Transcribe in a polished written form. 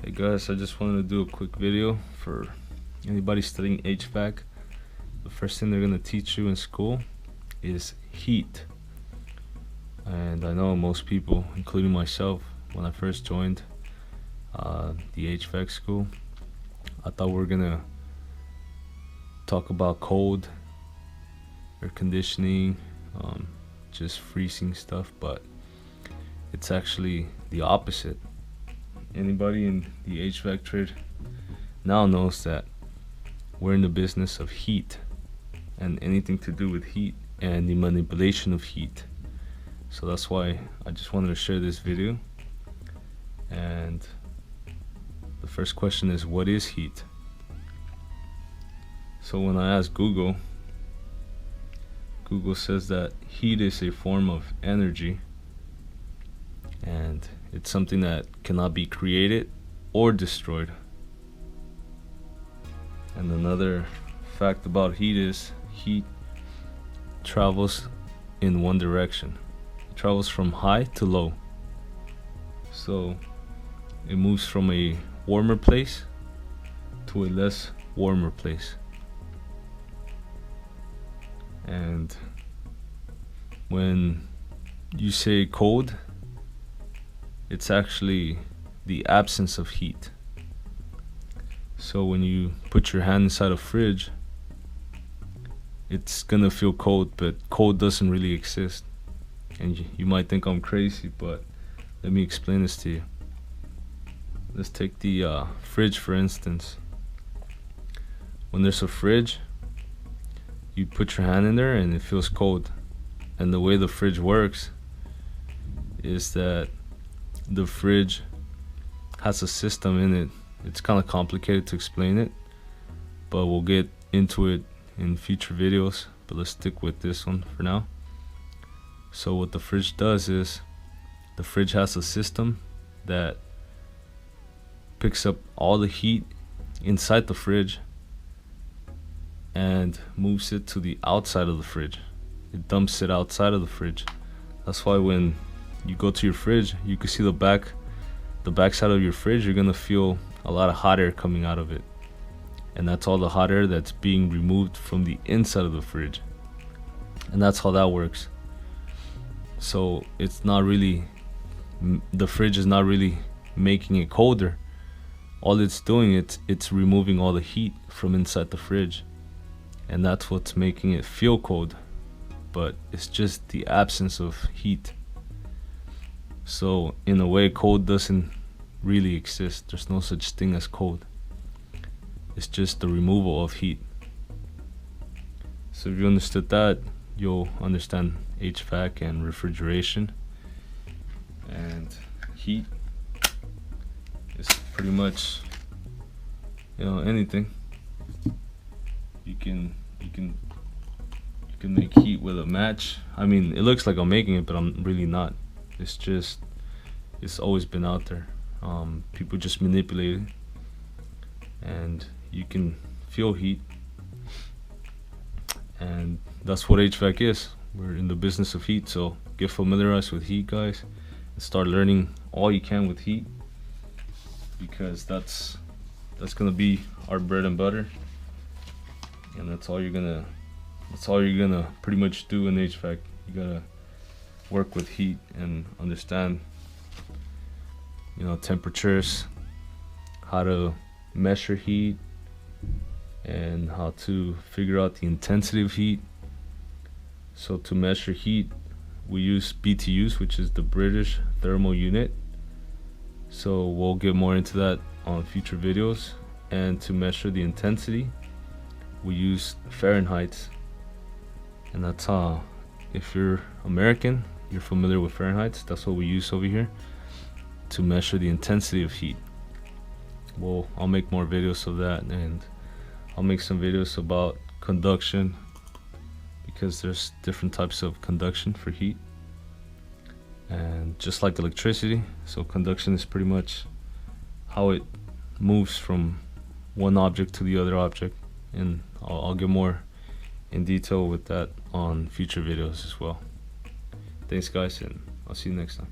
Hey guys, I just wanted to do a quick video for anybody studying HVAC. The first thing they're going to teach you in school is heat. And I know most people, including myself, when I first joined the HVAC school, I thought we were going to talk about cold, air conditioning, just freezing stuff, but it's actually the opposite. Anybody in the HVAC trade now knows that we're in the business of heat and anything to do with heat and the manipulation of heat. So that's why I just wanted to share this video. And the first question is, what is heat? So when I ask Google says that heat is a form of energy, and it's something that cannot be created or destroyed. And another fact about heat is heat travels in one direction. It travels from high to low. So it moves from a warmer place to a less warmer place. And when you say cold, it's actually the absence of heat. So when you put your hand inside a fridge, it's gonna feel cold, but cold doesn't really exist. And you might think I'm crazy, but let me explain this to you. Let's take the fridge for instance. When there's a fridge, you put your hand in there and it feels cold. And the way the fridge works is that the fridge has a system in it. It's kind of complicated to explain it, but we'll get into it in future videos, but let's stick with this one for now. So what the fridge does is the fridge has a system that picks up all the heat inside the fridge and moves it to the outside of the fridge. It dumps it outside of the fridge. That's why when you go to your fridge, you can see the back side of your fridge. You're gonna feel a lot of hot air coming out of it, and that's all the hot air that's being removed from the inside of the fridge. And that's how that works. So it's not really, the fridge is not really making it colder. All it's doing, it's removing all the heat from inside the fridge, and that's what's making it feel cold. But it's just the absence of heat. So in a way, cold doesn't really exist. There's no such thing as cold. It's just the removal of heat. So if you understood that, you'll understand HVAC and refrigeration. And heat is pretty much, anything. You can make heat with a match. I mean, it looks like I'm making it, but I'm really not. It's always been out there. People just manipulate it, and you can feel heat. And that's what HVAC is. We're in the business of heat, so get familiarized with heat, guys, and start learning all you can with heat, because that's gonna be our bread and butter, and that's all you're gonna pretty much do in HVAC. You gotta work with heat and understand, temperatures, how to measure heat, and how to figure out the intensity of heat. So to measure heat, we use BTUs, which is the British thermal unit. So we'll get more into that on future videos. And to measure the intensity, we use Fahrenheit. And that's how, if you're American, you're familiar with Fahrenheit. That's what we use over here to measure the intensity of heat. Well, I'll make more videos of that, and I'll make some videos about conduction, because there's different types of conduction for heat, and just like electricity. So conduction is pretty much how it moves from one object to the other object, and I'll get more in detail with that on future videos as well. Thanks guys, and I'll see you next time.